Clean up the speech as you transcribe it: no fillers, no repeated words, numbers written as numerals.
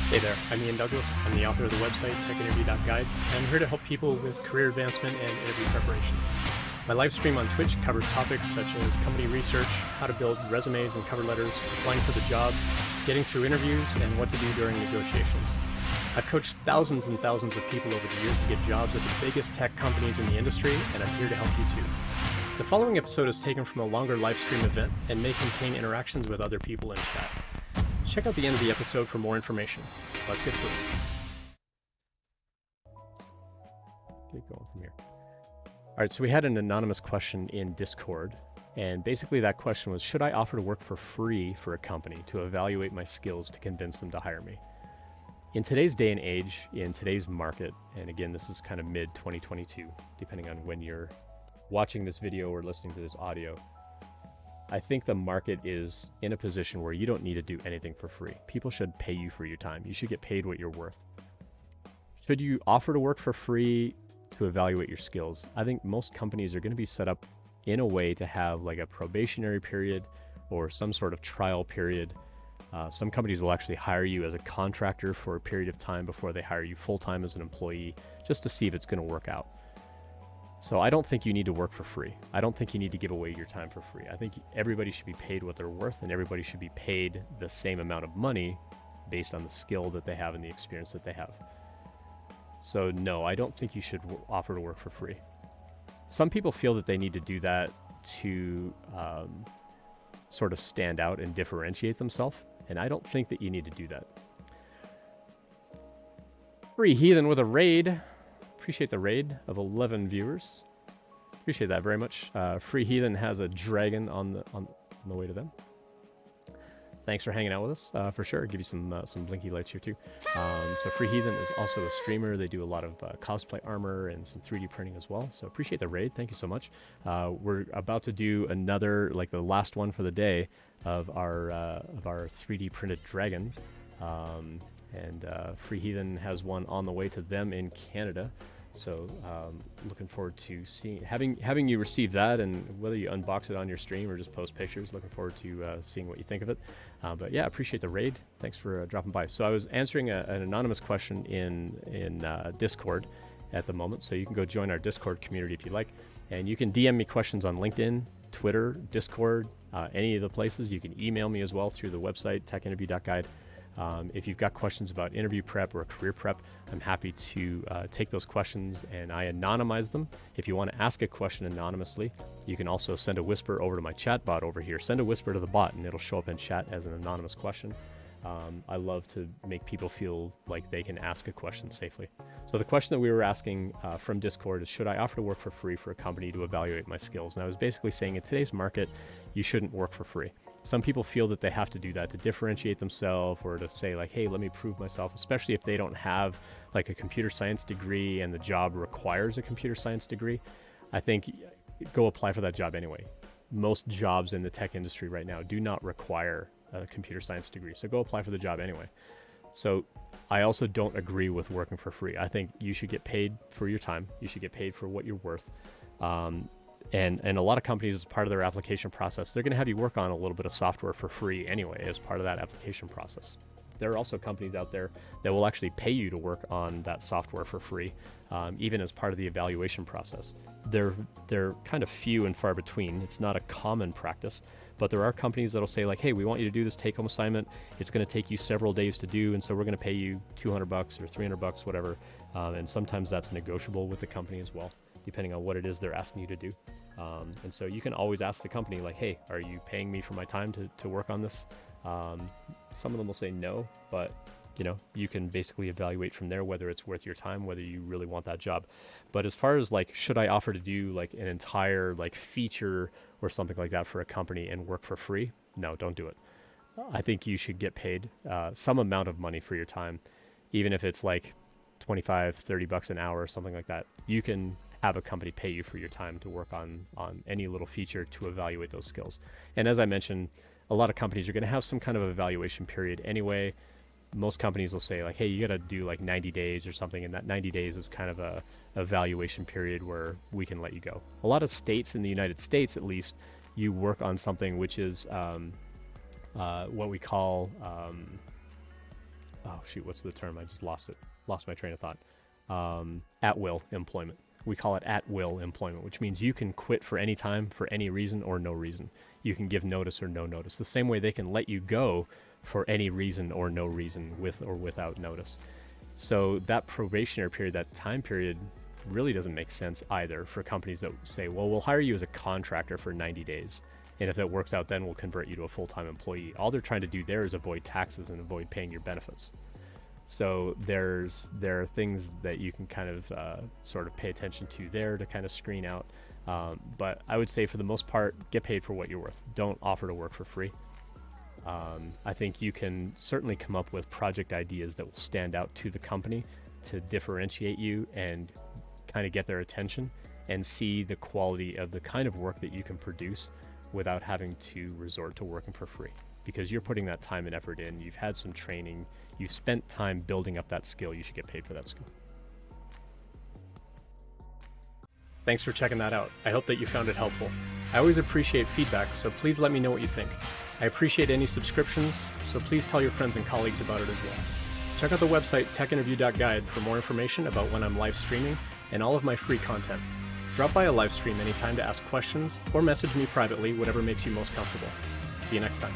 Hey there, I'm Ian Douglas. I'm the author of the website techinterview.guide, and I'm here to help people with career advancement and interview preparation. My live stream on Twitch covers topics such as company research, how to build resumes and cover letters, applying for the job, getting through interviews, and what to do during negotiations. I've coached thousands and thousands of people over the years to get jobs at the biggest tech companies in the industry, and I'm here to help you too. The following episode is taken from a longer live stream event and may contain interactions with other people in chat. Check out the end of the episode for more information. Let's get to it. Get going from here. All right, so we had an anonymous question in Discord, and basically that question was, should I offer to work for free for a company to evaluate my skills to convince them to hire me? In today's day and age, in today's market, and again, this is kind of mid-2022, depending on when you're watching this video or listening to this audio, I think the market is in a position where you don't need to do anything for free. People should pay you for your time. You should get paid what you're worth. Should you offer to work for free to evaluate your skills? I think most companies are going to be set up in a way to have like a probationary period or some sort of trial period. Some companies will actually hire you as a contractor for a period of time before they hire you full-time as an employee, just to see if it's going to work out. So I don't think you need to work for free. I don't think you need to give away your time for free. I think everybody should be paid what they're worth, and everybody should be paid the same amount of money based on the skill that they have and the experience that they have. So no, I don't think you should offer to work for free. Some people feel that they need to do that to sort of stand out and differentiate themselves, and I don't think that you need to do that. Free Heathen with a raid. Appreciate the raid of 11 viewers. Appreciate that very much. Free Heathen has a dragon on the way to them. Thanks for hanging out with us, for sure. Give you some blinky lights here too. So Free Heathen is also a streamer. They do a lot of cosplay armor and some 3D printing as well. So appreciate the raid. Thank you so much. We're about to do another, like the last one for the day of our 3D printed dragons. And Free Heathen has one on the way to them in Canada. So looking forward to having you receive that, and whether you unbox it on your stream or just post pictures, looking forward to seeing what you think of it. But yeah, appreciate the raid. Thanks for dropping by. So I was answering an anonymous question in Discord at the moment. So you can go join our Discord community if you like. And you can DM me questions on LinkedIn, Twitter, Discord, any of the places. You can email me as well through the website, techinterview.guide. If you've got questions about interview prep or career prep, I'm happy to take those questions and I anonymize them. If you want to ask a question anonymously, you can also send a whisper over to my chat bot over here. Send a whisper to the bot and it'll show up in chat as an anonymous question. I love to make people feel like they can ask a question safely. So the question that we were asking from Discord is, should I offer to work for free for a company to evaluate my skills? And I was basically saying in today's market, you shouldn't work for free. Some people feel that they have to do that to differentiate themselves or to say like, hey, let me prove myself, especially if they don't have like a computer science degree and the job requires a computer science degree. I think go apply for that job anyway. Most jobs in the tech industry right now do not require a computer science degree. So go apply for the job anyway. So I also don't agree with working for free. I think you should get paid for your time. You should get paid for what you're worth. And a lot of companies, as part of their application process, they're going to have you work on a little bit of software for free anyway as part of that application process. There are also companies out there that will actually pay you to work on that software for free, even as part of the evaluation process. They're kind of few and far between. It's not a common practice, but there are companies that'll say like, hey, we want you to do this take-home assignment. It's going to take you several days to do, and so we're going to pay you $200 or $300, whatever. And sometimes that's negotiable with the company as well, depending on what it is they're asking you to do. And so you can always ask the company like, hey, are you paying me for my time to work on this? Some of them will say no, but you can basically evaluate from there whether it's worth your time, whether you really want that job. But as far as like, should I offer to do like an entire like feature or something like that for a company and work for free? No, don't do it. I think you should get paid some amount of money for your time, even if it's like $25-$30 an hour or something like that. You can have a company pay you for your time to work on any little feature to evaluate those skills. And as I mentioned, a lot of companies are going to have some kind of evaluation period anyway. Most companies will say like, hey, you got to do like 90 days or something. And that 90 days is kind of a evaluation period where we can let you go. A lot of states in the United States, at least, you work on something which is what we call oh shoot, what's the term? I just lost my train of thought. At will employment. We call it at will employment, which means you can quit for any time, for any reason or no reason. You can give notice or no notice. The same way they can let you go for any reason or no reason, with or without notice. So that probationary period, that time period, really doesn't make sense either for companies that say, well, we'll hire you as a contractor for 90 days. And if it works out, then we'll convert you to a full-time employee. All they're trying to do there is avoid taxes and avoid paying your benefits. So there are things that you can kind of sort of pay attention to there to kind of screen out. But I would say for the most part, get paid for what you're worth. Don't offer to work for free. I think you can certainly come up with project ideas that will stand out to the company to differentiate you and kind of get their attention and see the quality of the kind of work that you can produce without having to resort to working for free. Because you're putting that time and effort in, you've had some training, you've spent time building up that skill, you should get paid for that skill. Thanks for checking that out. I hope that you found it helpful. I always appreciate feedback, so please let me know what you think. I appreciate any subscriptions, so please tell your friends and colleagues about it as well. Check out the website techinterview.guide for more information about when I'm live streaming and all of my free content. Drop by a live stream anytime to ask questions or message me privately, whatever makes you most comfortable. See you next time.